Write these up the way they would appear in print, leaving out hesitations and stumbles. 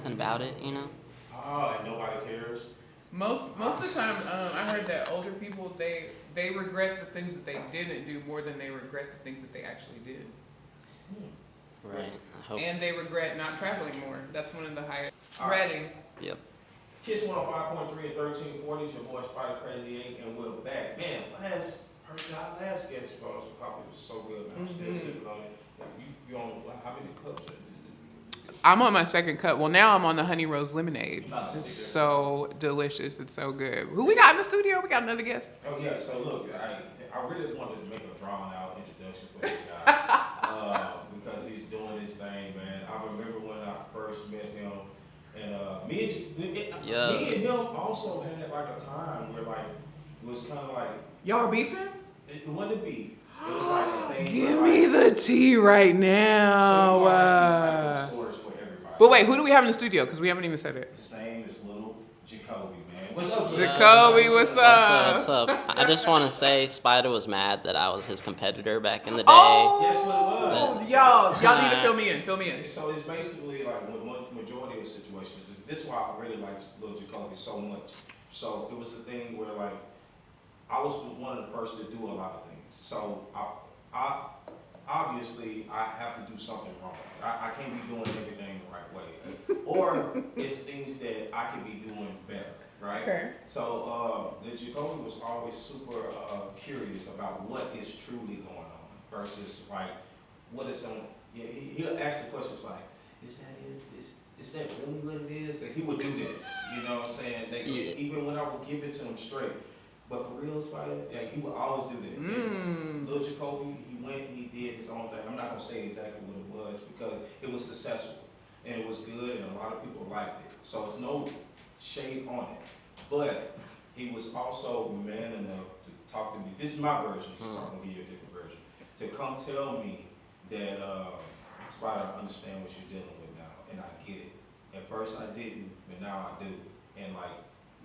nothing about it, you know? Oh, and nobody cares. Most of the time, I heard that older people they regret the things that they didn't do more than they regret the things that they actually did, Hmm. Right. I hope. and they regret not traveling more. That's one of the highest. All right. Ready? Yep. Kiss 105.3 and 1340s, your boy Spider Crazy 8, and we're back. Man, our last guest brought us some coffee. It was so good, man. I'm still sipping on it. You on how many cups? I'm on my second cup. Well, now I'm on the honey rose lemonade. You about to It's stick so delicious. It's so good. Who we got in the studio? We got another guest. Oh yeah, so look, I really wanted to make a drawn out introduction for this guy because he's doing his thing, man. I remember when I first met him, and me and him also had like a time where like it was kind of like Y'all are beefing? it wasn't beef. It was like a thing. Give where, me like, the tea right so now. you have these stories for everybody. But wait, who do we have in the studio? Because we haven't even said it. His name is little Jacoby, man. What's up, Jacoby, what's up? What's up? I just want to say Spider was mad that I was his competitor back in the day. Oh, Yes, what it was. y'all need to fill me in. Fill me in. So it's basically like with majority of situations. This is why I really like little Jacoby so much. So it was a thing where like I was one of the first to do a lot of things. So I obviously I have to do something wrong. I can't be doing everything the right way, or it's things that I can be doing better, right? Okay. So the Jacoby was always super curious about what is truly going on versus like what is on. Yeah, he'll ask the questions like, "Is that it? Is that really what it is?" Like he would do that. You know what I'm saying? Like, even when I would give it to him straight. But for real, Spider, yeah, he would always do that. Little Jacoby, he went, he did his own thing. I'm not gonna say exactly what it was because it was successful and it was good and a lot of people liked it. So it's no shade on it. But he was also man enough to talk to me. This is my version. I'm gonna give you a different version. To come tell me that Spider, I understand what you're dealing with now, and I get it. At first I didn't, but now I do. And like.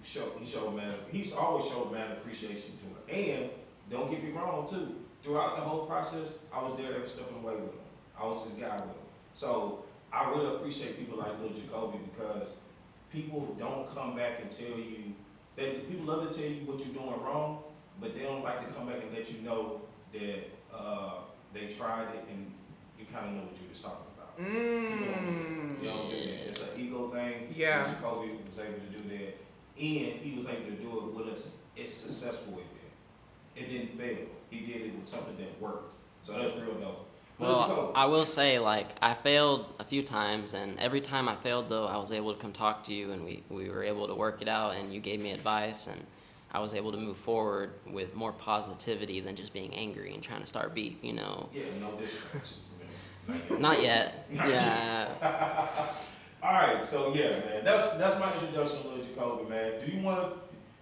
He's always showed mad appreciation to her. And don't get me wrong too. Throughout the whole process, I was there every step of the way with him. I was his guy with him. So I really appreciate people like Lil Jacoby because people don't come back and tell you people love to tell you what you're doing wrong, but they don't like to come back and let you know that they tried it and you kind of know what you was talking about. People don't do that. You don't do that. It's an ego thing. Yeah. Lil Jacoby was able to do that. And he was able to do it with us. It's successful with it. It didn't fail. He did it with something that worked. So that's real dope. Well, I will say, like, I failed a few times, and every time I failed, though, I was able to come talk to you, and we were able to work it out, and you gave me advice, and I was able to move forward with more positivity than just being angry and trying to start beef, you know? Yeah, no distractions. Not yet. Yeah. All right, so yeah, man, that's my introduction to Lil Jacoby, man. Do you want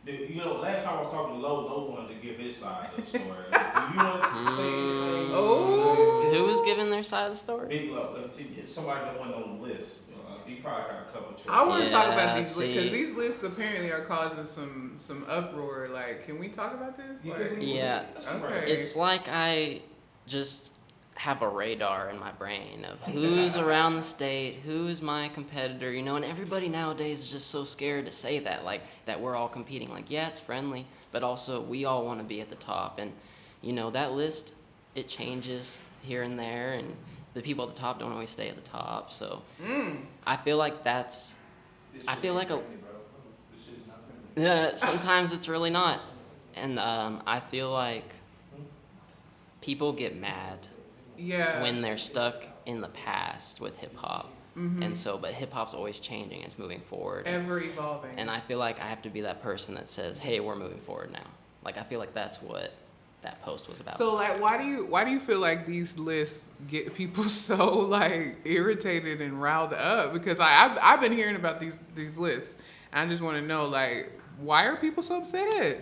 to, last time I was talking to Lo wanted to give his side of the story. Do you want to say anything? Oh. Who was giving their side of the story? Big love. Somebody that wasn't on the list. He probably got a couple choices. I want to talk about these see. because these lists apparently are causing some uproar. Like, can we talk about this? Like, Yeah. Okay. It's like I just have a radar in my brain of who's around the state, who's my competitor, and everybody nowadays is just so scared to say that, like, that we're all competing. Like, yeah, it's friendly, but also we all want to be at the top. And, that list, it changes here and there, and the people at the top don't always stay at the top. So I feel like sometimes it's really not. And I feel like people get mad when they're stuck in the past with hip hop. And so, but hip hop's always changing, it's moving forward. Ever evolving. And I feel like I have to be that person that says, hey, we're moving forward now. Like, I feel like that's what that post was about. So, like, why do you feel like these lists get people so, like, irritated and riled up? Because I've been hearing about these lists. And I just want to know, like, why are people so upset?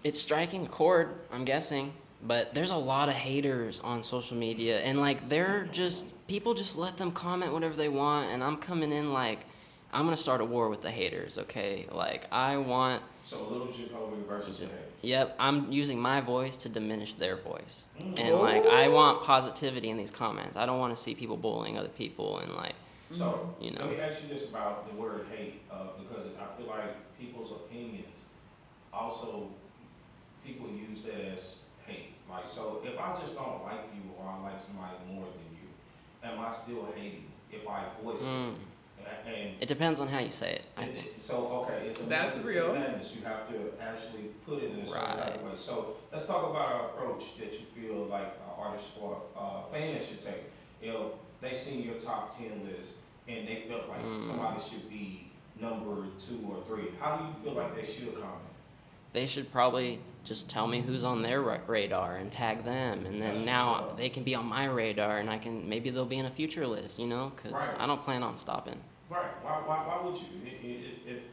It's striking a chord, I'm guessing. But there's a lot of haters on social media, and like people just let them comment whatever they want, and I'm coming in like, I'm gonna start a war with the haters, okay? Like, I want. So Little Jacoby versus the haters. Yep, I'm using my voice to diminish their voice, and like, I want positivity in these comments. I don't want to see people bullying other people, and like, So You let know. me ask you this about the word hate, because I feel like people's opinions also people use that as hate. Like, so if I just don't like you or I like somebody more than you, am I still hating if I voice Mm. it? And It depends on how you say it, I is think. it, so okay, it's a That's method to real. madness. You have to actually put it in a certain type Right. of way. So let's talk about our approach that you feel like artists or fans should take. If they seen your top 10 list and they felt like Mm. somebody should be number 2 or 3, how do you feel like they should comment? They should probably just tell me who's on their radar and tag them, and That's then what's now up. they can be on my radar, and maybe they'll be in a future list, because Right. I don't plan on stopping. Right. Why would you?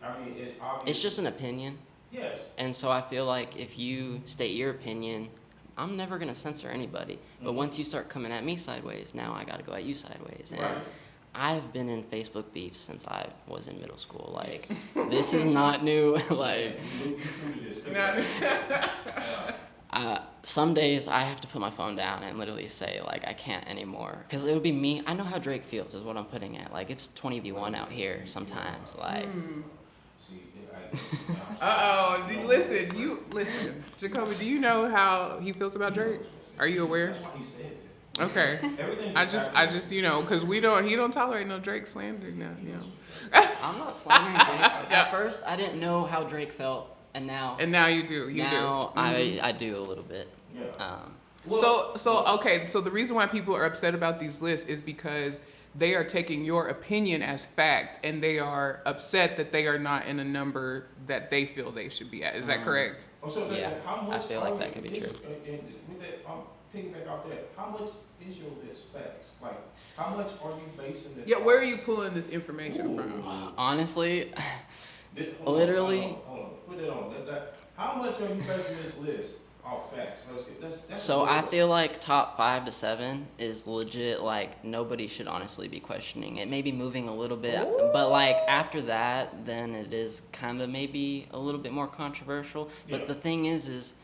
I mean, it's obvious. It's just an opinion, Yes. and so I feel like if you state your opinion, I'm never gonna censor anybody. But Mhm. once you start coming at me sideways, now I gotta go at you sideways. And Right. I've been in Facebook beefs since I was in middle school. Like, Yes. this is not new. Like, you tweeted this too. No. some days I have to put my phone down and literally say, like, I can't anymore. Because it would be me. I know how Drake feels, is what I'm putting at. Like, it's 20v1 out here sometimes. Like, See, Listen, Jacoby. Do you know how he feels about Drake? Are you aware? That's why he said that. Okay. Everything. I just, he don't tolerate no Drake slander now, I'm not slandering Drake. At first, I didn't know how Drake felt. And now, And now you do. now I do a little bit. Yeah. So the reason why people are upset about these lists is because they are taking your opinion as fact, and they are upset that they are not in a number that they feel they should be at. Is that correct? Oh, so Yeah, how much I feel like that could be true. And with that, piggyback off that, how much is your list facts? Like, how much are you basing this? Yeah, on? where are you pulling this information from? Honestly, Hold literally. Hold on. Put it on. How much are you basing this list off facts? That's So I feel like top 5 to 7 is legit. Like, nobody should honestly be questioning it. Maybe moving a little bit, but like after that, then it is kind of maybe a little bit more controversial. But Yeah. the thing is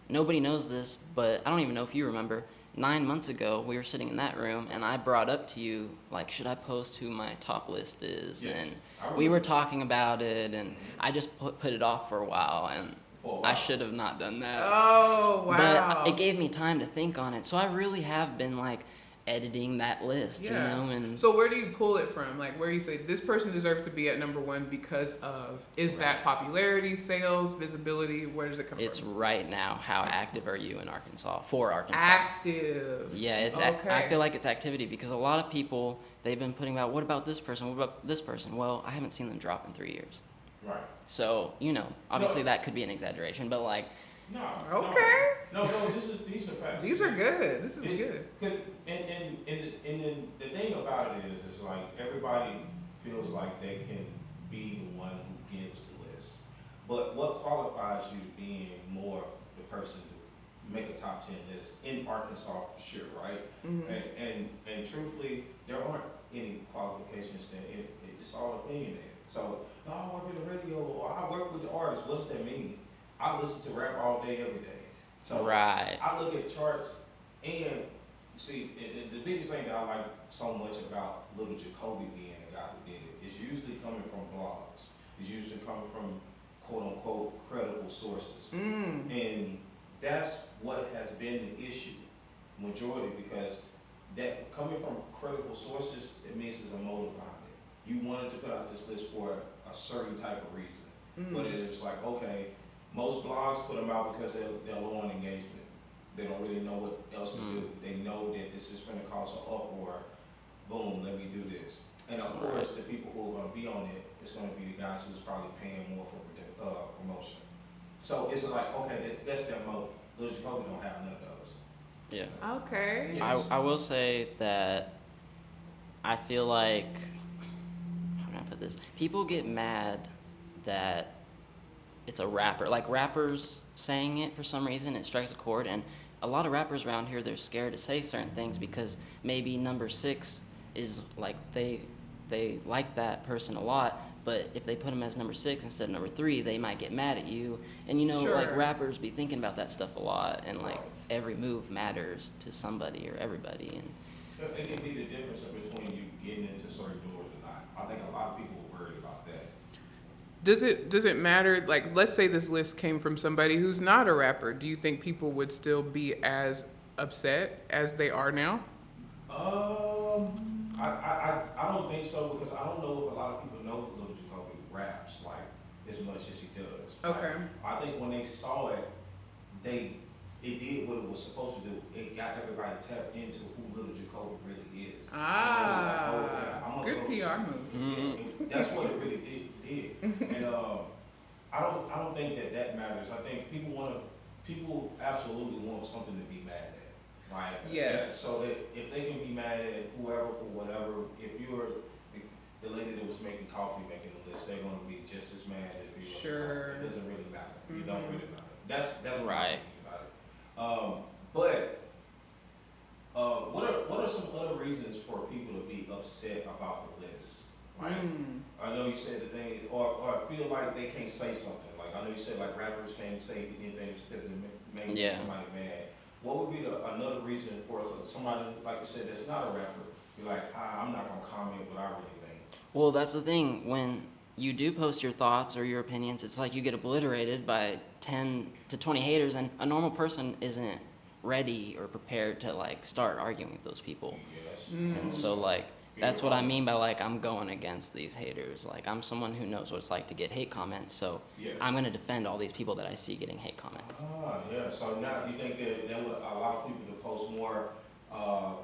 nobody knows this, but I don't even know if you remember. 9 months ago, we were sitting in that room, and I brought up to you, like, should I post who my top list is? Yes, And I we were remember. talking about it, and I just put it off for a while, and For a I while. should have not done that. Oh, wow. But it gave me time to think on it, so I really have been, like, editing that list, and So where do you pull it from? Like, where you say this person deserves to be at number 1 because of, is that popularity, sales, visibility? Where does it come it's from? right now, how active are you in Arkansas, for Arkansas? Active. Yeah, Okay. I feel like it's activity, because a lot of people, they've been putting out, what about this person, what about this person? Well, I haven't seen them drop in 3 years. Right. So, obviously that could be an exaggeration, but like, No. Okay. No, these are facts. These are good. This is good. And then the thing about it is like everybody feels like they can be the one who gives the list. But what qualifies you being more the person to make a top 10 list in Arkansas for sure, right? Mm-hmm. And truthfully, there aren't any qualifications there. It's all opinionated. So, oh, I work with the radio, or I work with the artists. What does that mean? I listen to rap all day, every day. So right. I look at charts, and see, the biggest thing that I like so much about little Jacoby being the guy who did it is usually coming from blogs. It's usually coming from quote unquote credible sources. And that's what has been the issue, majority, because that coming from credible sources, it means there's a motive behind it. You wanted to put out this list for a certain type of reason, but it's like, okay, most blogs put them out because they're low on engagement. They don't really know what else to do. They know that this is going to cause an uproar. Boom, let me do this. And of course, the people who are going to be on it, it's going to be the guys who's probably paying more for promotion. So it's like, okay, that's their motive. Lil Jacoby don't have none of those. Yeah. Okay. Yes. I will say that I feel like, how can I put this? People get mad that it's a rapper. Like, rappers saying it for some reason, it strikes a chord. And a lot of rappers around here, they're scared to say certain things because maybe number 6 is like, they like that person a lot. But if they put him as number 6 instead of number 3, they might get mad at you. And like, Sure. rappers be thinking about that stuff a lot. And like, every move matters to somebody or everybody. And It can be the difference between you getting into certain doors and I think a lot of people are worried about that. Does it matter? Like, let's say this list came from somebody who's not a rapper. Do you think people would still be as upset as they are now? I don't think so because I don't know if a lot of people know Lil Jacoby raps like as much as he does. Like, Okay. I think when they saw it, they it did what it was supposed to do. It got everybody tapped into who Lil Jacoby really is. And they was like, oh yeah, I'm gonna Good go. PR move. Yeah, that's what it really did. And I don't think that that matters. I think people absolutely want something to be mad at. Right. Yes. So that if they can be mad at whoever for whatever, if you're the lady that was making coffee, making the list, they're going to be just as mad as you. Sure. It doesn't really matter. It don't really matter. That's what Right. I'm thinking about it. But what are some other reasons for people to be upset about the list? Like, I know you said the thing, or feel like they can't say something. Like I know you said like rappers can't say anything because it may make somebody mad. What would be another reason for somebody like you said that's not a rapper be like, I'm not gonna comment what I really think. Well, that's the thing. When you do post your thoughts or your opinions, it's like you get obliterated by 10 to 20 haters, and a normal person isn't ready or prepared to like start arguing with those people. Yes. And so like that's what I mean by like I'm going against these haters. Like I'm someone who knows what it's like to get hate comments, so I'm gonna defend all these people that I see getting hate comments. Yeah. So now you think that would allow people to post more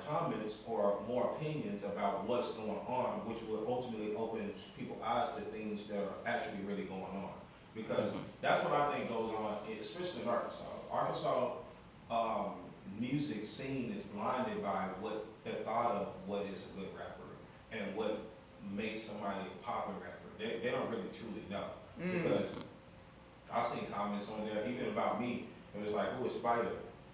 comments or more opinions about what's going on, which will ultimately open people's eyes to things that are actually really going on. Because that's what I think goes on, especially in Arkansas. Arkansas music scene is blinded by what the thought of what is a good rapper and what makes somebody a popular rapper. They don't really truly know. Because I've seen comments on there, even about me, it was like, who is Spida?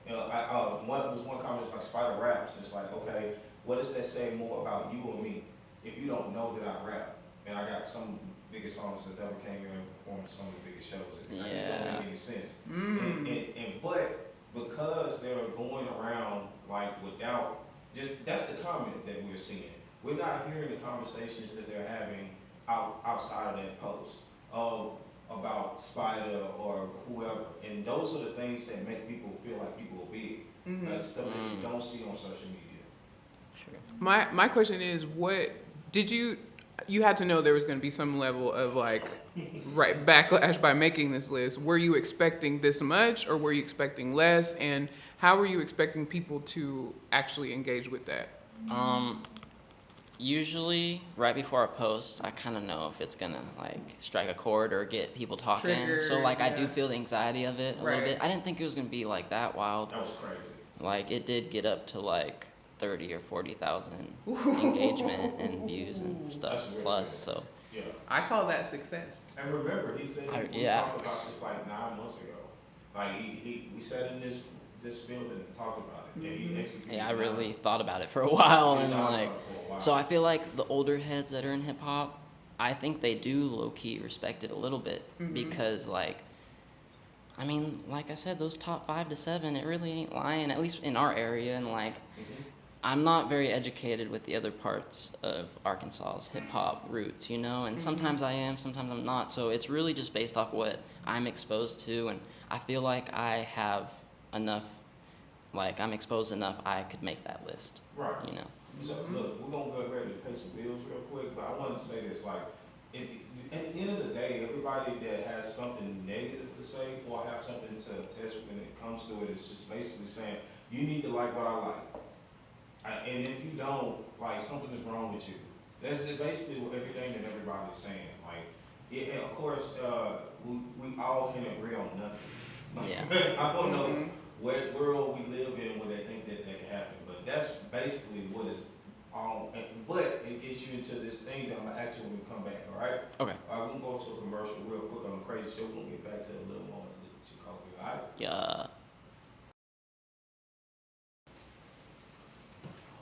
One comment was like Spida raps. It's like, okay, what does that say more about you or me if you don't know that I rap? And I got some biggest songs that ever came here and performed some of the biggest shows. It don't make any sense. But because they're going around like without that's the comment that we're seeing. We're not hearing the conversations that they're having outside of that post about Spider or whoever. And those are the things that make people feel like people are big. Like stuff that you don't see on social media. Sure. My question is, what did you had to know there was going to be some level of like backlash by making this list. Were you expecting this much or were you expecting less, and how were you expecting people to actually engage with that? Usually right before I post, I kind of know if it's gonna like strike a chord or get people talking. Trigger, so like I do feel the anxiety of it a little Right. bit. I didn't think it was gonna be like that wild. That was crazy. Like it did get up to like 30 or 40,000 engagement and views and stuff That's really plus. good. So Yeah. I call that success. And remember, he said we talked about this like 9 months ago. Like we sat in this building and talked about it. And he executed. yeah, I really thought about it for a while, He and thought like about it for a while. so I feel like the older heads that are in hip hop, I think they do low key respect it a little bit because like. I mean, like I said, those top 5 to 7, it really ain't lying, at least in our area. And like, I'm not very educated with the other parts of Arkansas's hip hop roots, you know? And sometimes I am, sometimes I'm not. So it's really just based off what I'm exposed to. And I feel like I have enough, like, I'm exposed enough, I could make that list. Right. You know? So look, we're gonna go ready to pay some bills real quick, but I wanted to say this, like, at the end of the day, everybody that has something negative to say or have something to test when it comes to it is just basically saying, you need to like what I like. And if you don't, like, something is wrong with you. That's basically everything that everybody's saying. Like, and of course, we all can agree on nothing. Yeah. I don't know what world we live in where they think that can happen, but that's basically what is all. But it gets you into this thing that I'm gonna ask you when we come back. All right? Okay. All right, we're gonna go to a commercial real quick on the crazy show. We're gonna get back to a little more of Jacoby. All right? Yeah.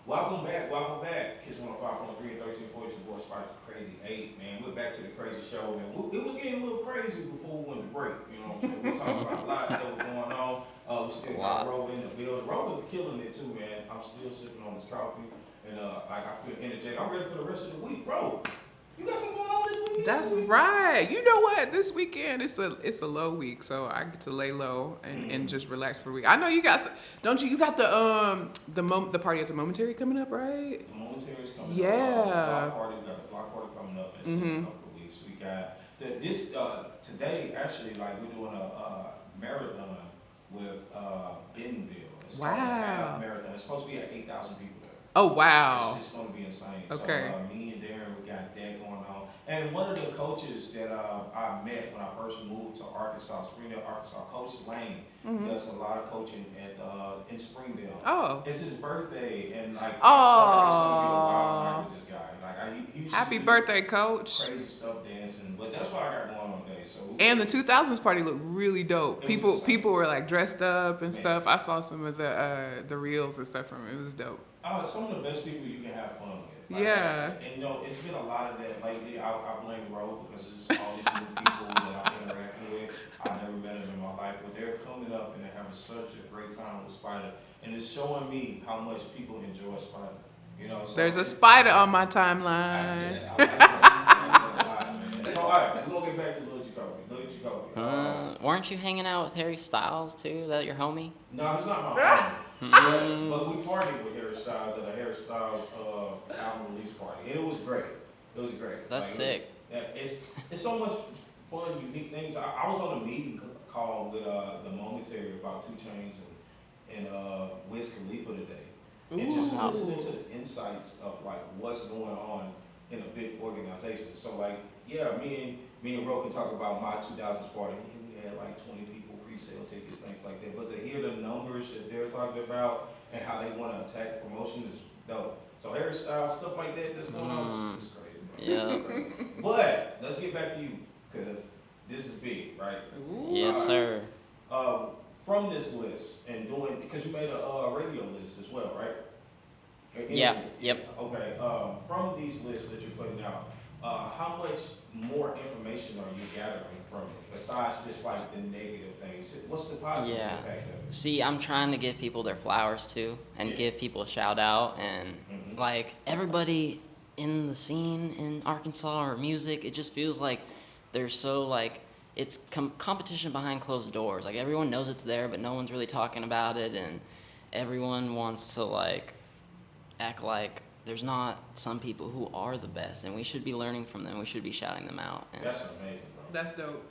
Welcome back. Kiss 105.3 and 1340, your boy Spike the Crazy 8, man. We're back to the crazy show, man. It was getting a little crazy before we went to break, you know what I'm saying? We're talking about a lot that was going on. We still got Ro in the building. Ro was killing it too, man. I'm still sipping on this coffee, and like I feel energetic. I'm ready for the rest of the week, bro. You got something going on this weekend? That's right. You know what? This weekend it's a low week, so I get to lay low and just relax for a week. I know you got, don't you? You got the party at the Momentary coming up, right? The momentary is coming up. Yeah. Block party. We got the block party coming up in a couple of weeks. We got today actually, like we're doing a marathon with Bentonville. It's called the Wow. half marathon. It's supposed to be at 8,000 people there. Oh wow. It's going to be insane. Okay. So me and Darren, we got that going on. And one of the coaches that I met when I first moved to Arkansas, Springdale, Arkansas, Coach Lane, does a lot of coaching at in Springdale. Oh. It's his birthday, and like, it's gonna be a wild night with this guy. Like, he used to Happy do birthday, Coach. crazy stuff dancing, but that's what I got going on today. So And the 2000s party looked really dope. It was insane. People were like dressed up and Man. stuff. I saw some of the reels and stuff from it. It was dope. It's some of the best people you can have fun with. Yeah. And it's been a lot of that lately. I blame Roe because there's all these new people that I'm interacting with. I've never met them in my life, but they're coming up and they're having such a great time with Spida. And it's showing me how much people enjoy Spida. So There's a spider on my I timeline. get it. I like that a lot, man. So, all right, we're going to get back to Lil Jacoby. Lil Jacoby. Weren't you hanging out with Harry Styles too? That your homie? No, it's not my family. But we partied with Harry Styles at a Harry Styles album release party. And it was great. It was great. That's sick. It's so much fun, unique things. I was on a meeting call with the Momentary about 2 Chainz and Wiz Khalifa today. And just Ooh. listening to the insights of like what's going on in a big organization. So like, yeah, me and Ro can talk about my 2000s party. We had like 20 people pre-sale tickets, things like that. But to hear the numbers that they're talking about and how they want to attack promotion is dope. So Harry Styles, stuff like that that's going on, it's crazy, bro. Yeah. It's crazy. But let's get back to you, because this is big, right? Ooh. Yes, sir. From this list and doing, because you made a radio list as well, right? Yeah. Yep. Okay. From these lists that you're putting out, how much more information are you gathering from it besides just like the negative things? What's the positive Yeah. impact of it? See, I'm trying to give people their flowers too, and Yeah. give people a shout out, and Mhm. like everybody in the scene in Arkansas or music, it just feels like they're so like it's competition behind closed doors. Like everyone knows it's there, but no one's really talking about it, and everyone wants to like act like there's not some people who are the best, and we should be learning from them. We should be shouting them out. And That's amazing, bro. That's dope.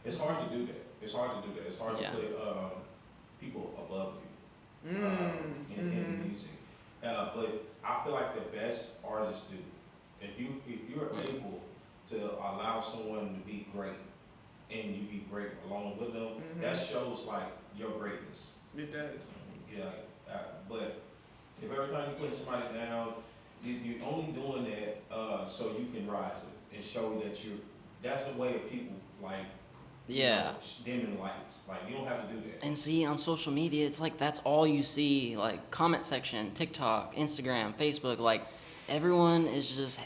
It's hard to do that. It's hard to do that. It's hard Yeah. to put people above you in music. But I feel like the best artists do. If you're able to allow someone to be great and you be great along with them, that shows like your greatness. It does. Yeah, but if every time you put somebody down, you're only doing that so you can rise it and show that that's a way of people like yeah. dimming lights. Like you don't have to do that. And see, on social media, it's like that's all you see. Like comment section, TikTok, Instagram, Facebook. Like everyone is just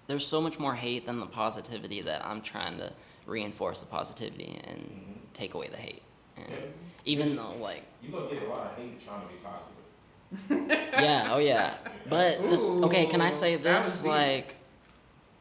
there's so much more hate than the positivity that I'm trying to reinforce the positivity and take away the hate. And Yeah. even though like You're gonna get a lot of hate trying to be positive. yeah, oh yeah. But okay, can I say Ooh, that was this deep. like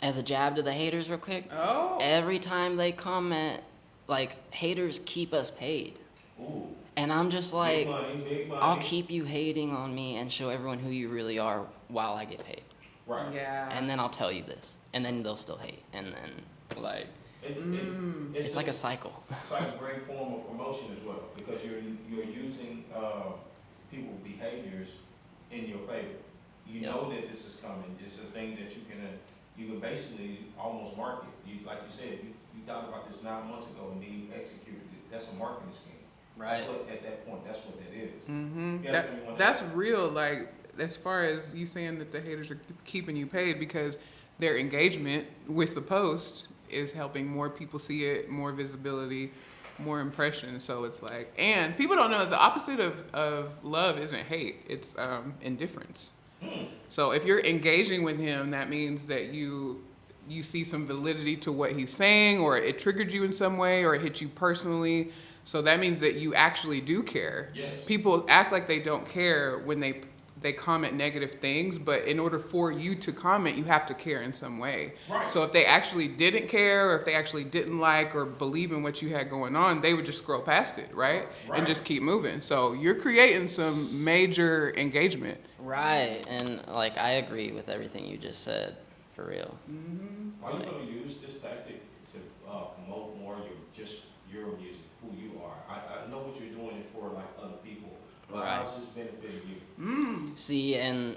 as a jab to the haters real quick? Oh. Every time they comment, like haters keep us paid. Ooh. And I'm just like Big money, big money. I'll keep you hating on me and show everyone who you really are while I get paid. Right. Yeah. And then I'll tell you this. And then they'll still hate. And then like it's like a cycle. It's like a great form of promotion as well, because you're using people's behaviors in your favor. You Yeah. know that this is coming. This is a thing that you can basically almost market. You like you said, you thought about this 9 months ago and then you executed it. That's a marketing scheme. That's what, at that point, that's what that is. Yes, anyone That's else? real. Like as far as you saying that the haters are keeping you paid because their engagement with the post is helping more people see it, more visibility, more impressions. So it's like, and people don't know the opposite of love isn't hate. It's indifference. So if you're engaging with him, that means that you see some validity to what he's saying, or it triggered you in some way, or it hit you personally. So that means that you actually do care. Yes. People act like they don't care when they they comment negative things, but in order for you to comment, you have to care in some way. Right. So if they actually didn't care, or if they actually didn't like or believe in what you had going on, they would just scroll past it, right? Right. And just keep moving. So you're creating some major engagement. Right, and like I agree with everything you just said, for real. Are you going to use this tactic to promote more your music, who you are? I know what you're doing it for, like other people, but Right. how's this benefiting you? See, and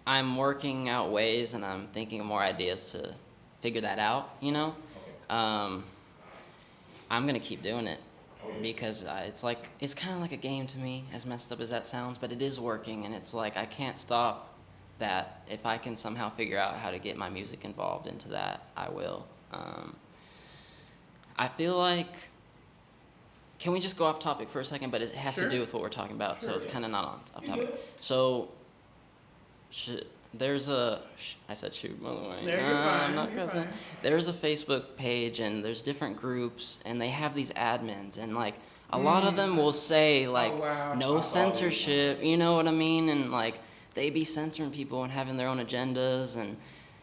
I'm working out ways, and I'm thinking of more ideas to figure that out. Okay. I'm gonna keep doing it Oh, yeah. because it's kind of like a game to me, as messed up as that sounds, but it is working, and it's like I can't stop that. If I can somehow figure out how to get my music involved into that, I will. I feel like, can we just go off topic for a second? But it has Sure. to do with what we're talking about, so Sure, it's yeah. kind of not off You topic. good. So, I said shoot, by the way. There, you're fine. I'm not You're cussing. fine. There's a Facebook page, and there's different groups, and they have these admins, and like a lot of them will say like wow. no I saw these censorship, ones. you know what I mean? And like they be censoring people and having their own agendas. And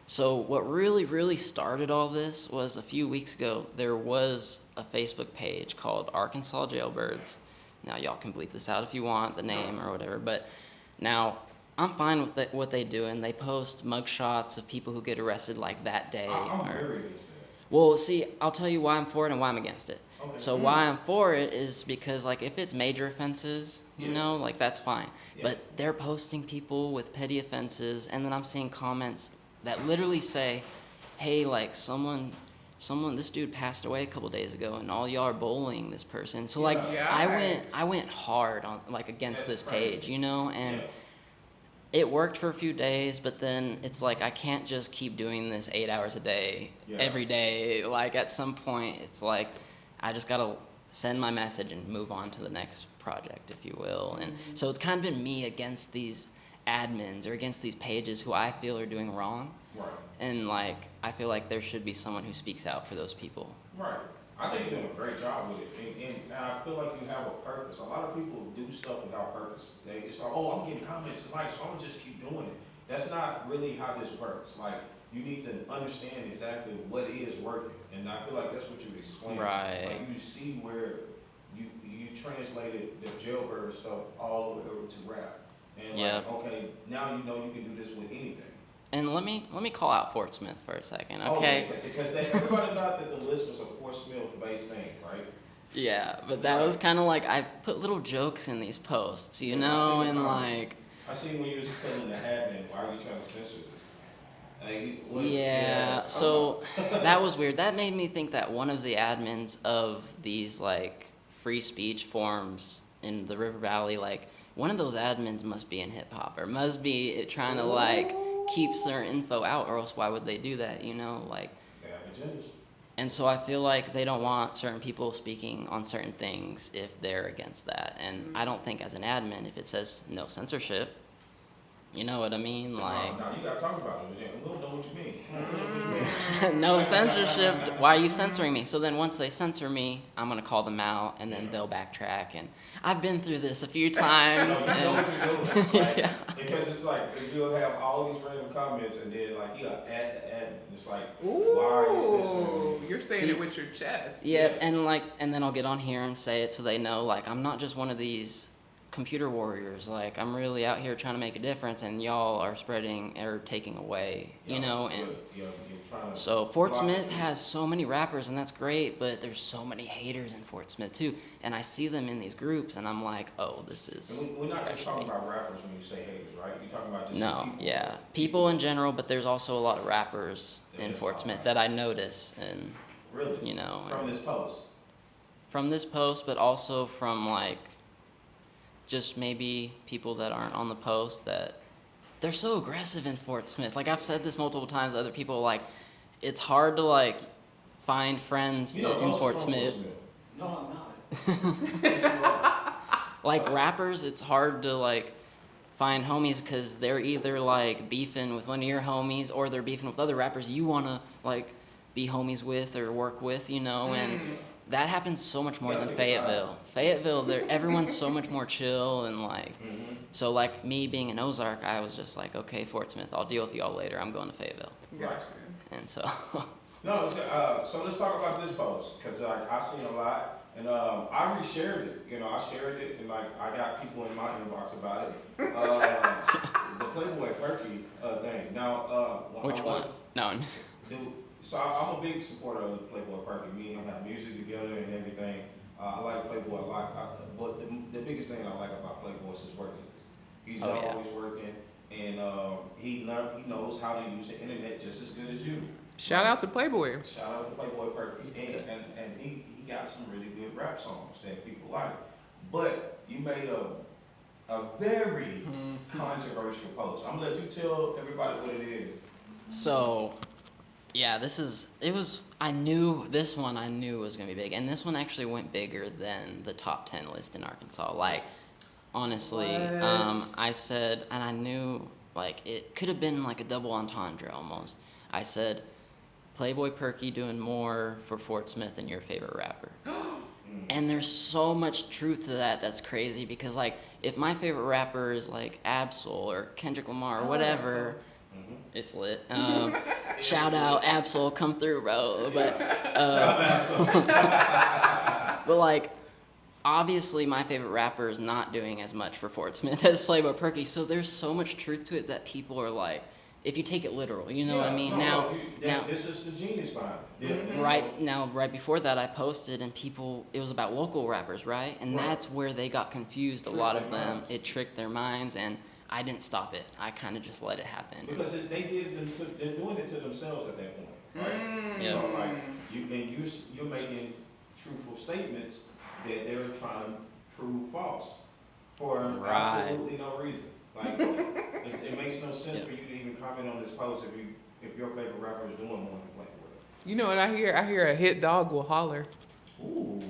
so what really, really started all this was a few weeks ago, there was a Facebook page called Arkansas Jailbirds. Now y'all can bleep this out if you want, the name or whatever, but now I'm fine with what they do, and they post mugshots of people who get arrested like that day. I'm or- very against that. well, see, I'll tell you why I'm for it and why I'm against it. Okay. So why I'm for it is because like if it's major offenses, you Yes. know, like that's fine. Yeah. But they're posting people with petty offenses, and then I'm seeing comments that literally say, "Hey, like someone, this dude passed away a couple days ago, and all y'all are bullying this person." So like Yeah. I went hard on like against That's this crazy. page, you know, and Yeah. it worked for a few days, but then it's like I can't just keep doing this 8 hours a day, Yeah. every day. Like at some point, it's like I just gotta send my message and move on to the next project, if you will. And so it's kind of been me against these admins or against these pages who I feel are doing wrong. Right. And like I feel like there should be someone who speaks out for those people. Right. I think you're doing a great job with it, and I feel like you have a purpose. A lot of people do stuff without purpose. It's like, oh, I'm getting comments and likes, so I'm gonna just keep doing it. That's not really how this works. Like, you need to understand exactly what is working, and I feel like that's what you explained. Right. Like, you see where you translated the jailbird stuff all the way over to rap, and Yeah. like, okay, now you know you can do this with anything. And let me call out Fort Smith for a second, Oh, okay? because everybody thought that the list was a Fort Smith based thing, right? Yeah, but that was kind of like I put little jokes in these posts, you Yeah, I know, seen the and comments. like I seen when you was telling the admin, why are you trying to censor this? yeah, so that was weird. That made me think that one of the admins of these like free speech forums in the River Valley, like one of those admins must be in hip hop or must be trying to like keep certain info out, or else why would they do that, you know? Like, They have agendas. and so I feel like they don't want certain people speaking on certain things if they're against that. And I don't think as an admin, if it says no censorship, you know what I mean? Like, No, you gotta talk about it. Yeah, we don't know what you mean. We don't know what you mean. no censorship. Why are you censoring me? So then once they censor me, I'm gonna call them out, and then they'll backtrack. And I've been through this a few No, times. you know and what you're doing, right? Yeah. Because it's like, you'll have all these random comments, and then like, you got add the admin. It's like, why are you censoring Ooh, me? you're saying See- it with your chest. Yeah, Yes. and then I'll get on here and say it so they know, like, I'm not just one of these computer warriors. Like, I'm really out here trying to make a difference, and y'all are spreading or taking away, you Yeah, know. And you're trying to so Fort block Smith it. has so many rappers, and that's great, but there's so many haters in Fort Smith too. And I see them in these groups, and I'm like, oh, this is. And we're not just actually- talking about rappers when you say haters, right? You're talking about just No, people. yeah, people in general, but there's also a lot of rappers in Yeah, Fort Smith alright. that I notice, and Really? you know, From and- this post. from this post, but also from like just maybe people that aren't on the post, that they're so aggressive in Fort Smith. Like I've said this multiple times to other people, like it's hard to like find friends You know, in also Fort from Smith. No, I'm not. Yes, you are. Like rappers, it's hard to like find homies because they're either like beefing with one of your homies or they're beefing with other rappers you wanna like be homies with or work with, you know, and that happens so much more Yeah, than pick a side. Fayetteville. Fayetteville, everyone's so much more chill and like Mhm. So like me being in Ozark, I was just like, okay, Fort Smith, I'll deal with y'all later. I'm going to Fayetteville, Gotcha. and so No, it's good. So let's talk about this post because I seen a lot, and I reshared it. You know, I shared it, and like I got people in my inbox about it. The Playboy Perky thing. Now, which I one? was, No, dude, so I'm a big supporter of Playboy Perky. Me and him have music together and everything. I like Playboy a lot, but the biggest thing I like about Playboy is his work ethic. He's Oh, yeah. always working, and he knows how to use the internet just as good as you. Shout out to Playboy. Shout out to Playboy Perky. He's And, good. and he got some really good rap songs that people like. But you made a very controversial post. I'm gonna let you tell everybody what it is. so yeah, I knew this one was gonna be big, and this one actually went bigger than the top 10 list in Arkansas. Like honestly, What? I said, and I knew like it could have been like a double entendre almost. I said, Playboy Perky doing more for Fort Smith than your favorite rapper. And there's so much truth to that that's crazy because like if my favorite rapper is like Absol or Kendrick Lamar or whatever, Mm-hmm. it's lit. Shout out Absol, come through, bro. But but like obviously my favorite rapper is not doing as much for Fort Smith as Playboy Perky, so there's so much truth to it that people are like, if you take it literal, you know what I mean? Now, this is the genius behind it. Yeah. right before that, I posted and it was about local rappers, right? And Right. that's where they got confused. A Tricked lot their of them, minds. it tricked their minds, and I didn't stop it. I kind of just let it happen. Because they're doing it to themselves at that point, right? Yeah. So like you're making truthful statements that they're trying to prove false for Right. absolutely no reason. Like it makes no sense Yeah. for you to even comment on this post if your favorite rapper is doing more than Playboy. You know what I hear? I hear a hit dog will holler. Ooh.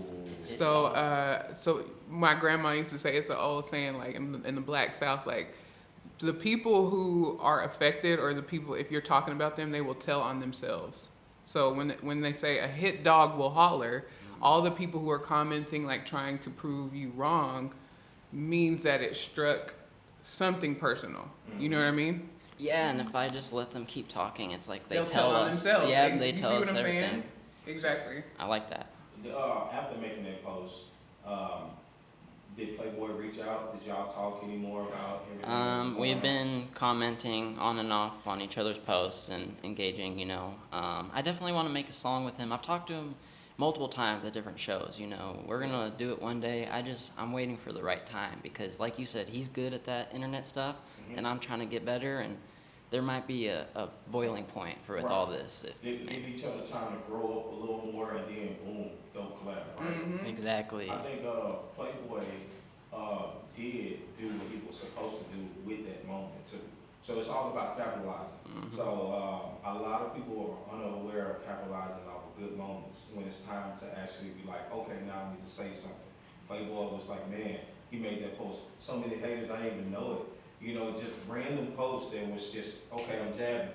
So my grandma used to say, it's an old saying, like in the Black South, like the people who are affected, or the people, if you're talking about them, they will tell on themselves. So when they say a hit dog will holler, all the people who are commenting, like trying to prove you wrong, means that it struck something personal. You know what I mean? Yeah, and if I just let them keep talking, it's like they They'll tell on us. themselves. Yeah, they You tell see us what I'm everything. saying? Exactly. I like that. After making that post, did Playboy reach out? Did y'all talk anymore about everything? We've been commenting on and off on each other's posts and engaging, you know. I definitely want to make a song with him. I've talked to him multiple times at different shows, you know. We're going to do it one day. I'm waiting for the right time because, like you said, he's good at that internet stuff, Mhm. and I'm trying to get better, and there might be a boiling point with Right. all this. Give each other time to grow up a little more, and then boom, dope collab, right? Mm-hmm. Exactly. I think Playboy did do what he was supposed to do with that moment too. So it's all about capitalizing. Mhm. So a lot of people are unaware of capitalizing off of good moments when it's time to actually be like, okay, now I need to say something. Playboy was like, man, he made that post. So many haters, I didn't even know it. You know, just random post that was just, okay, I'm jabbing.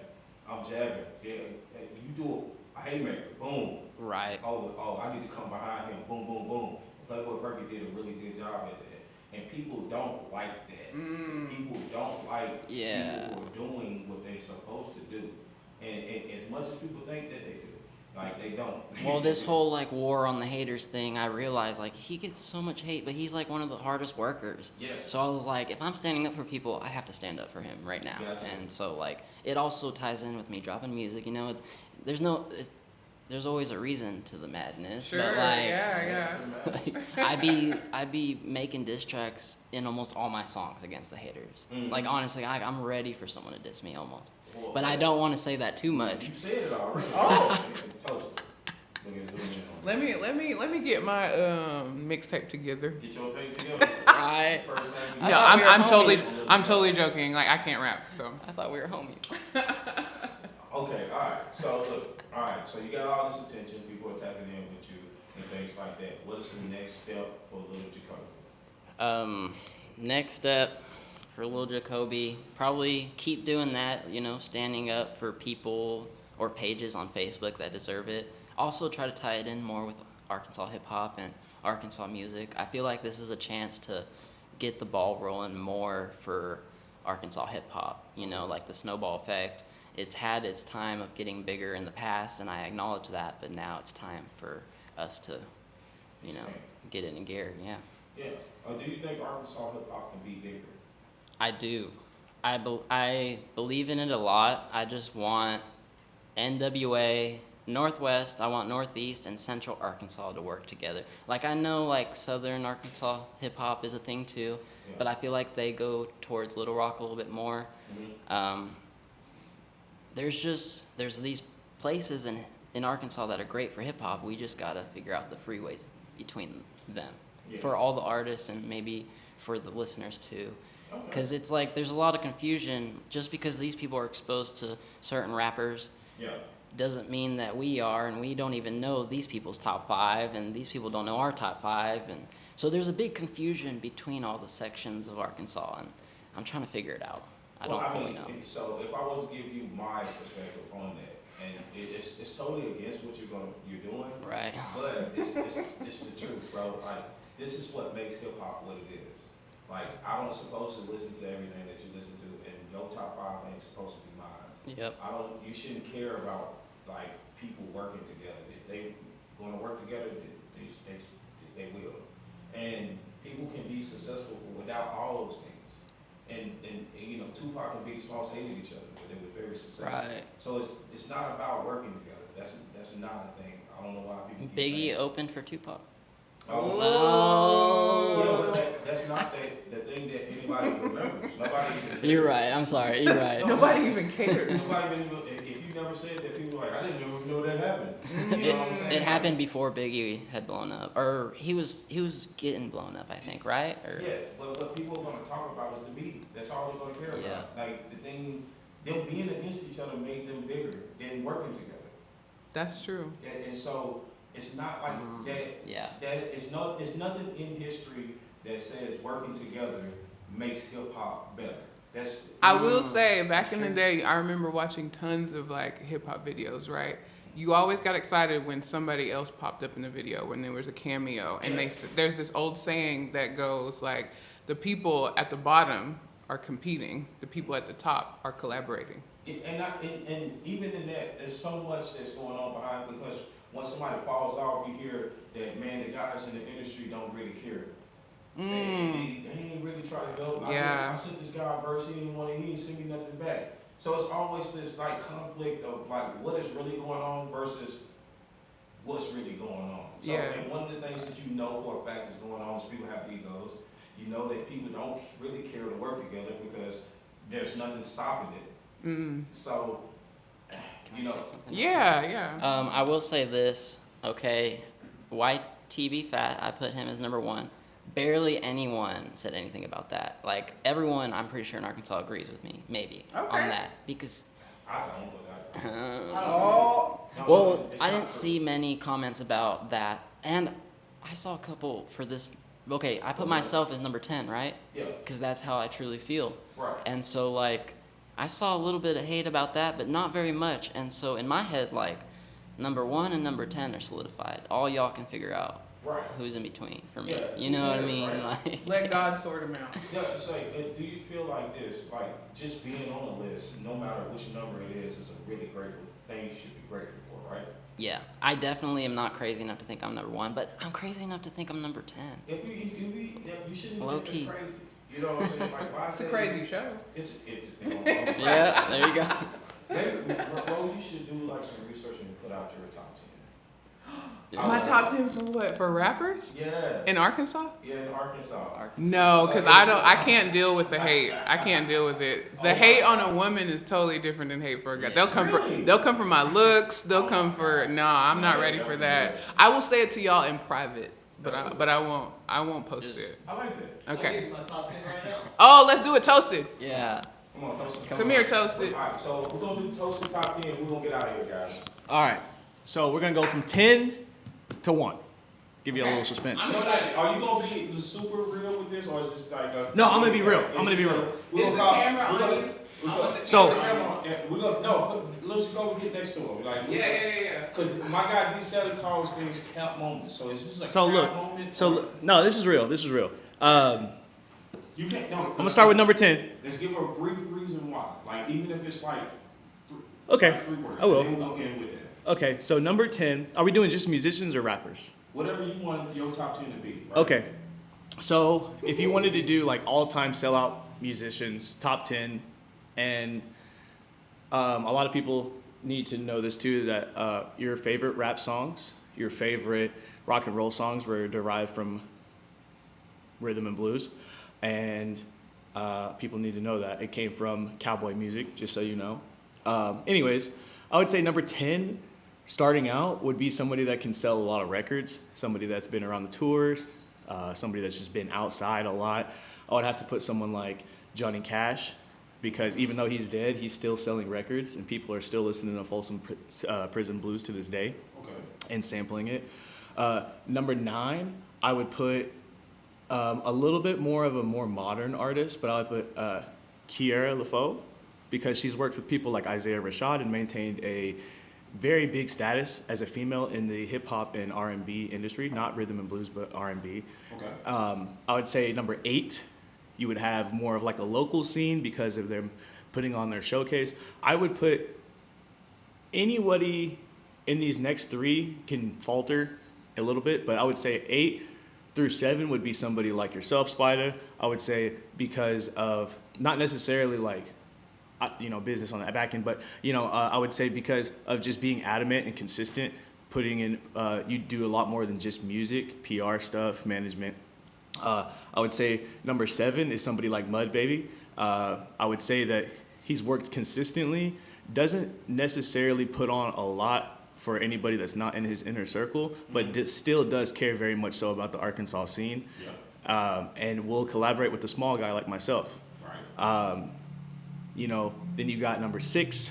Yeah, you do a haymaker, boom. Right. Oh, I need to come behind him, boom, boom, boom. Playboy Perky did a really good job at that. And people don't like that. People don't like Yeah. people who are doing what they're supposed to do. And as much as people think that they do, like they don't. Well, this whole like war on the haters thing, I realized like he gets so much hate, but he's like one of the hardest workers. Yes. So I was like, if I'm standing up for people, I have to stand up for him right now. Gotcha. And so like it also ties in with me dropping music. You know, there's always a reason to the madness. Sure. But like, Yeah. like I be making diss tracks in almost all my songs against the haters. Mhm. Like honestly, I'm ready for someone to diss me almost. Well, But I don't want to say that too much. You said it already. Oh. Toast it. Look at zoom in on it. Let me get my mixtape together. Get your tape together. I First thing you I No, thought we were I'm totally joking. Like I can't rap, so. thought we were homies. Okay, all right. So look, all right. So you got all this attention. People are tapping in with you and things like that. What is the next step for Little Jacoby? Next step for Lil Jacoby, probably keep doing that, you know, standing up for people or pages on Facebook that deserve it. Also try to tie it in more with Arkansas hip hop and Arkansas music. I feel like this is a chance to get the ball rolling more for Arkansas hip hop. You know, like the snowball effect. It's had its time of getting bigger in the past, and I acknowledge that. But now it's time for us to, you know, get it in gear. Yeah. Yeah. Do you think Arkansas hip hop can be bigger? I do. I believe in it a lot. I just want NWA, Northwest, I want Northeast and Central Arkansas to work together. Like I know like Southern Arkansas hip hop is a thing too, Yeah. but I feel like they go towards Little Rock a little bit more. Um, there's these places in Arkansas that are great for hip hop. We just gotta figure out the freeways between them Yeah. for all the artists and maybe for the listeners too. Okay. Because it's like there's a lot of confusion just because these people are exposed to certain rappers Yeah. doesn't mean that we are, and we don't even know these people's top five, and these people don't know our top five, and so there's a big confusion between all the sections of Arkansas, and I'm trying to figure it out. I don't fully know. So if I was to give you my perspective on that, and it's totally against what you're doing, Right. but it's the truth, bro. Like this is what makes hip hop what it is. Like I don't supposed to listen to everything that you listen to, and your top five ain't supposed to be mine. Yep. You shouldn't care about like people working together. If they going to work together, they will. And people can be successful without all those things. And you know, Tupac and Biggie Smalls hated each other, but they were very successful. Right. So it's not about working together. That's not a thing. I don't know why people keep Biggie saying. opened for Tupac. Oh. You know, that's not the thing that anybody remembers. Nobody. You're right. I'm sorry. You're right. Nobody even cares. Nobody even, if you never said that, people are like, I didn't even know that happened. You know what I'm saying? It happened before Biggie had blown up, or he was getting blown up, I think, right? Or Yeah, but what people are going to talk about is the media. That's all they're going to care about. Yeah. Like the thing, them being against each other made them bigger than working together. That's true. And so it's not like that. yeah. That it's nothing in history that says working together makes hip hop better. I will say, back That's in the true. day, I remember watching tons of like hip hop videos, right? You always got excited when somebody else popped up in the video, when there was a cameo. And there's this old saying that goes like, the people at the bottom are competing, the people at the top are collaborating. And even in that, there's so much that's going on behind, because when somebody falls off, you hear that, man, the guys in the industry don't really care. They ain't really try to help. I sent this guy a verse, he didn't send me nothing back. So it's always this like conflict of like what is really going on versus what's really going on. So and one of the things that you know for a fact is going on is people have egos. You know that people don't really care to work together because there's nothing stopping it. So you know. Yeah. I will say this, okay, YTB Fat, I put him as number one. Barely anyone said anything about that. Like everyone, I'm pretty sure in Arkansas agrees with me, maybe on that, because. I don't, but Well, I didn't see many comments about that, and I saw a couple for this. Okay, I put myself as number 10, right? Yeah. Because that's how I truly feel. Right. And so like, I saw a little bit of hate about that, but not very much. And so in my head, like, number 1 and number 10 are solidified. All y'all can figure out. Right. Who's in between for me? Yeah, You know what I mean? right. Like, Let God sort them out. Yeah, it's like, do you feel like this? Like, just being on the list, no matter which number it is a really grateful thing you should be grateful for, right? yeah, I definitely am not crazy enough to think I'm number 1, but I'm crazy enough to think I'm number 10. If you shouldn't Low think key. it's crazy. You know what I'm saying? Like, why It's a say crazy show. Yeah, there you go. Maybe, bro, you should do like some research and put out your top 10. My top 10 for what? For rappers? Yeah. In Arkansas? Yeah, in Arkansas. No, because I can't deal with the hate. I can't deal with it. The hate on a woman is totally different than hate for a guy. Yeah. They'll come for my looks. They'll come for I'm not ready for that. I will say it to y'all in private, but I won't post it. I like that. Okay. My top 10 right now. Oh, let's do it toasted. Yeah. Come on, Toasted. Come here, toasted. All right, so we're going to do Toasted top 10. We're going to get out of here, guys. All right. So we're going to go from 10 to 1. Give you a little suspense. So, are you going to be super real with this, or is this like a... No, I'm going to be real. I'm going to be real. Is the camera on you? So- We're going to... Let's go get next to him. Like, Yeah. Because my guy D. Sally calls things cap moments. So is this a So cap look, moment? no, this is real. You can't. No, I'm gonna start with number 10. Let's give her a brief reason why. Like even if it's like Okay, like 3 words. I will. Then we're gonna end with that. Okay, so number 10. Are we doing just musicians or rappers? Whatever you want your top 10 to be. Right? Okay. So if you wanted to do like all-time sellout musicians, top 10, and a lot of people need to know this too, that your favorite rap songs, your favorite rock and roll songs were derived from rhythm and blues, and people need to know that it came from cowboy music, just so you know. Anyways, I would say number 10, starting out, would be somebody that can sell a lot of records, somebody that's been around the tours, somebody that's just been outside a lot. I would have to put someone like Johnny Cash, because even though he's dead, he's still selling records, and people are still listening to Folsom Prison Blues to this day Okay. and sampling it. Number 9, I would put a little bit more of a more modern artist, but I would put Kiara LaFoe, because she's worked with people like Isaiah Rashad and maintained a very big status as a female in the hip hop and R&B industry, not rhythm and blues, but R&B. Okay. I would say number 8, you would have more of like a local scene because of them putting on their showcase. I would put anybody in these next 3 can falter a little bit, but I would say 8 through 7 would be somebody like yourself, Spida. I would say because of not necessarily like, business on that back end, but I would say because of just being adamant and consistent, putting in, you do a lot more than just music, PR stuff, management. I would say number 7 is somebody like Mud Baby. I would say that he's worked consistently, doesn't necessarily put on a lot for anybody that's not in his inner circle, but still does care very much so about the Arkansas scene. Yeah. And will collaborate with a small guy like myself. Right. Then you got number 6.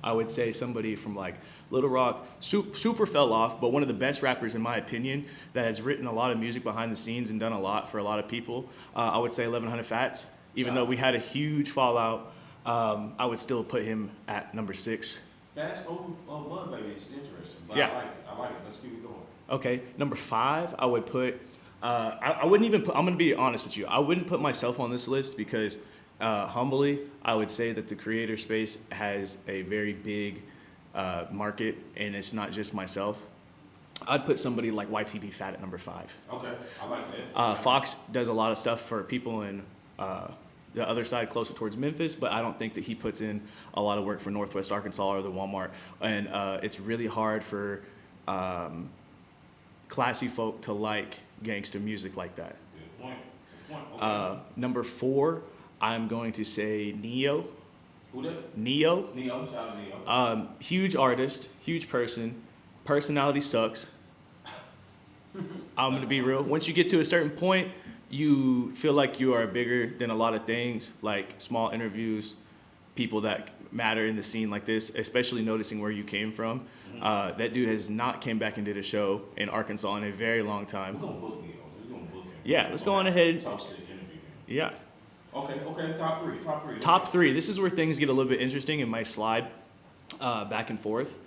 I would say somebody from like Little Rock, super fell off, but one of the best rappers in my opinion that has written a lot of music behind the scenes and done a lot for a lot of people. I would say 1100 Fats. Even though we had a huge fallout, I would still put him at number 6. Fast over Mud Baby is interesting, but Yeah. I like it. Let's keep it going. Okay, number 5, I would put. I wouldn't even put. I'm gonna be honest with you. I wouldn't put myself on this list because, humbly, I would say that the creator space has a very big market, and it's not just myself. I'd put somebody like YTB Fat at number 5. Okay, I like that. Fox does a lot of stuff for people in the other side, closer towards Memphis, but I don't think that he puts in a lot of work for Northwest Arkansas or the Walmart, and it's really hard for classy folk to like gangster music like that. Good point. Good point. Okay. Number 4, I'm going to say Neo. Who that? Neo. Neo. Shout out to Neo. Huge artist, huge person. Personality sucks. I'm going to be real. Once you get to a certain point, you feel like you are bigger than a lot of things, like small interviews, people that matter in the scene like this, especially noticing where you came from. That dude has not came back and did a show in Arkansas in a very long time. We're gonna book Neo. We're gonna book him. Yeah, let's go on ahead. Top shit interview him. Yeah. Okay. Top three. Top 3. This is where things get a little bit interesting and might slide back and forth.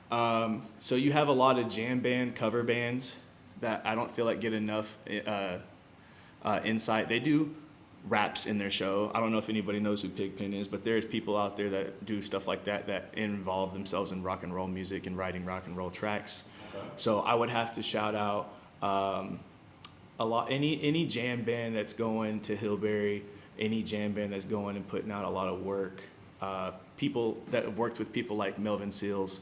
So you have a lot of jam band cover bands that I don't feel like get enough insight. They do raps in their show. I don't know if anybody knows who Pigpen is, but there's people out there that do stuff like that involve themselves in rock and roll music and writing rock and roll tracks. Okay. So I would have to shout out a lot any jam band that's going to Hillberry, any jam band that's going and putting out a lot of work. People that have worked with people like Melvin Seals,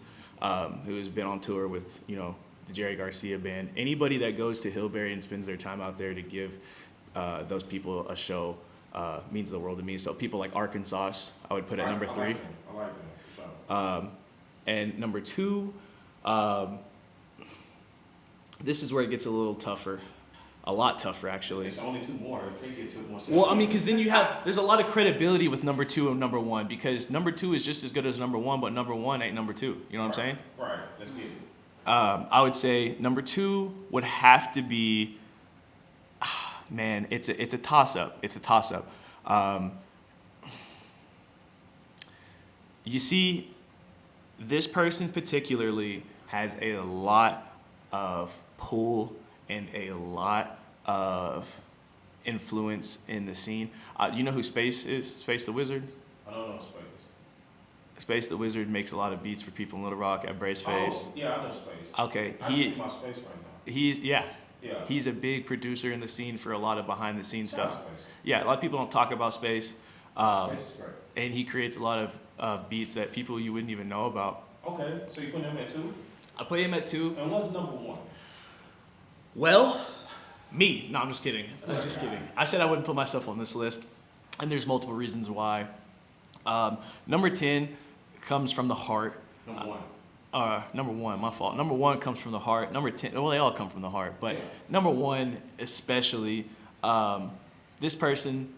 who's been on tour with the Jerry Garcia band. Anybody that goes to Hillberry and spends their time out there to give those people a show means the world to me. So people like Arkansas, I would put at number 3. I like that. Sure. And number 2, this is where it gets a little tougher. A lot tougher, actually. It's only 2 more. It can't get 2 more. Well, I mean, because then there's a lot of credibility with number 2 and number 1, because number 2 is just as good as number 1, but number 1 ain't number 2. You know what I'm saying? Right. Let's get it. I would say number 2 would have to be, man, it's a toss-up. It's a toss-up. You see, this person particularly has a lot of pull and a lot of influence in the scene. You know who Space is? Space the Wizard? I don't know Space. Space the Wizard makes a lot of beats for people in Little Rock at Brace Face. Oh, yeah, I know Space. Okay, I just see my Space right now. he's Yeah. he's a big producer in the scene for a lot of behind the scenes Shout out stuff. Space. Yeah, a lot of people don't talk about Space, Space is great. and he creates a lot of beats that people you wouldn't even know about. Okay, so you put him at 2? I put him at 2. And what's number 1? Well, me. No, I'm just kidding. I'm just kidding. I said I wouldn't put myself on this list, and there's multiple reasons why. Number 10 comes from the heart. Number 1. Number 1, my fault. Number 1 comes from the heart. Number 10, well, they all come from the heart, but Yeah. number 1 especially, this person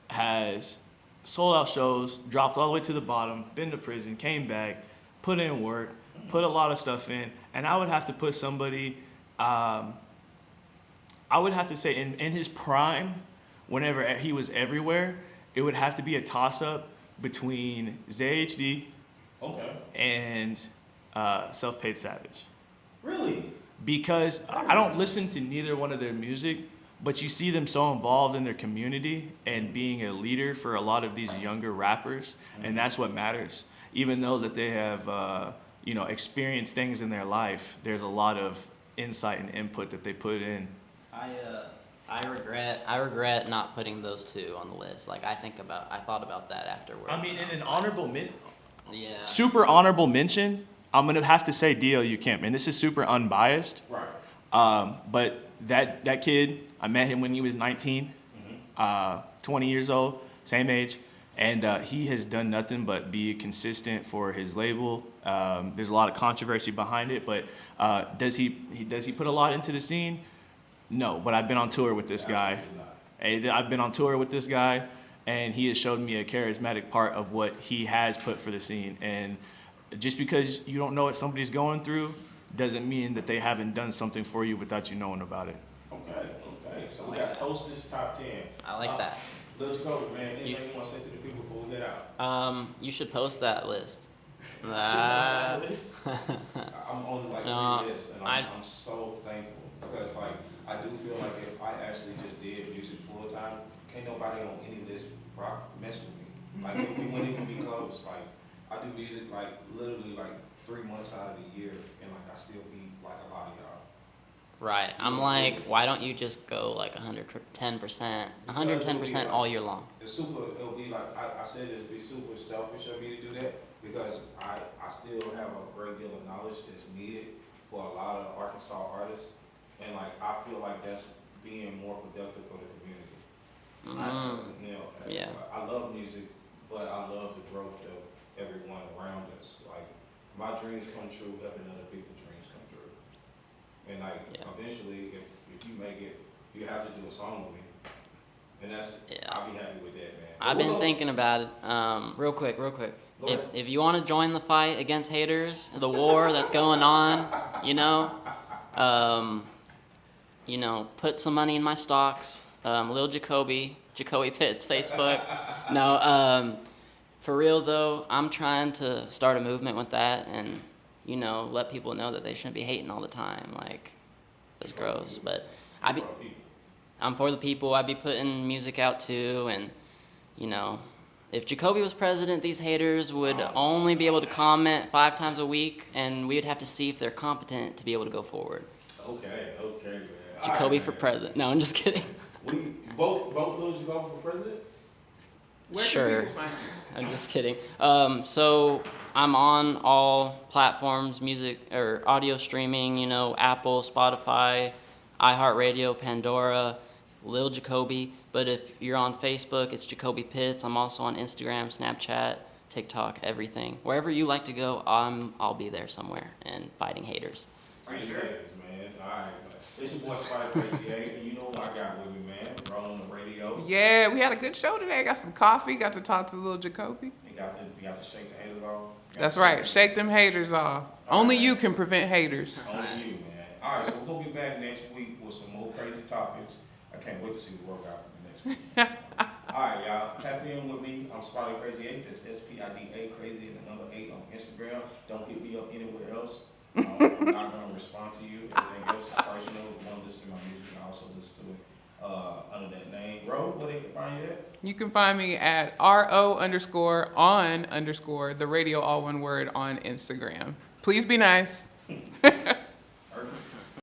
has sold out shows, dropped all the way to the bottom, been to prison, came back, put in work, put a lot of stuff in, and I would have to put somebody, I would have to say in his prime, whenever he was everywhere, it would have to be a toss-up between ZHD Okay. and Self-Paid Savage. Really? Because I don't listen to neither one of their music, but you see them so involved in their community and being a leader for a lot of these younger rappers, and that's what matters. Even though that they have, experienced things in their life, there's a lot of insight and input that they put in. I regret not putting those 2 on the list. Like I thought about that afterwards. I mean, and in was an like, honorable yeah. super honorable mention, I'm gonna have to say D.L.U. Kemp, and this is super unbiased. Right. But that kid, I met him when he was 19, 20 years old, same age, and he has done nothing but be consistent for his label. There's a lot of controversy behind it, but does he put a lot into the scene? No, but I've been on tour with this guy. I've been on tour with this guy, and he has showed me a charismatic part of what he has put for the scene. And just because you don't know what somebody's going through doesn't mean that they haven't done something for you without you knowing about it. Okay. So we got Toast this top 10. I like that. Let's go, man. Anything you want to say to the people before we get out? You should post that list. I'm on like No, 3 lists, and I'm so thankful because like I do feel like if I actually just did music full time, can't nobody on any list mess with me. Like we wouldn't even be close. Like I do music like literally like 3 months out of the year, and like I still beat like a lot of y'all. Right. I'm like, why don't you just go like 110%, 110% all year long? It'll be like, I said it'd be super selfish of me to do that because I still have a great deal of knowledge that's needed for a lot of Arkansas artists. And like, I feel like that's being more productive for the community. Yeah. I love music, but I love the growth of everyone around us. Like, my dreams come true, helping other people's dreams come true. And like, eventually, if you make it, you have to do a song with me. And I'll be happy with that, man. I've been thinking about it. Real quick. If you want to join the fight against haters, the war that's going on, put some money in my stocks. Lil Jacoby Pitts, Facebook. No, for real though, I'm trying to start a movement with that and, let people know that they shouldn't be hating all the time. Like, that's gross. But I'm for the people. I'd be putting music out too, and, if Jacoby was president, these haters would only be able to comment 5 times a week, and we would have to see if they're competent to be able to go forward. Okay, man. Jacoby for president. No, I'm just kidding. We vote Lil Jacoby for president? Where Sure. can people find you? I'm just kidding. So I'm on all platforms, music or audio streaming, Apple, Spotify, iHeartRadio, Pandora, Lil Jacoby. But if you're on Facebook, it's Jacoby Pitts. I'm also on Instagram, Snapchat, TikTok, everything. Wherever you like to go, I'll be there somewhere and fighting haters. Are you sure? Man. All right, man. It's your boy Spida Crazy 8, and you know what I got with me, man. Rolling the radio. Yeah, we had a good show today. Got some coffee. Got to talk to little Jacoby. You got to shake the haters off. That's right. Shake them haters off. Only you can prevent haters. Only you, man. All right, so we're going to be back next week with some more crazy topics. I can't wait to see the workout for the next week. All right, y'all. Tap in with me. I'm Spida Crazy 8. That's SPIDA Crazy and the number 8 on Instagram. Don't hit me up anywhere else. I'm not going to respond to you. Everything else is personal. If you want to listen to my music, you can also listen to it under that name. they can find you at? You can find me at RO_on_the radio, all one word, on Instagram. Please be nice.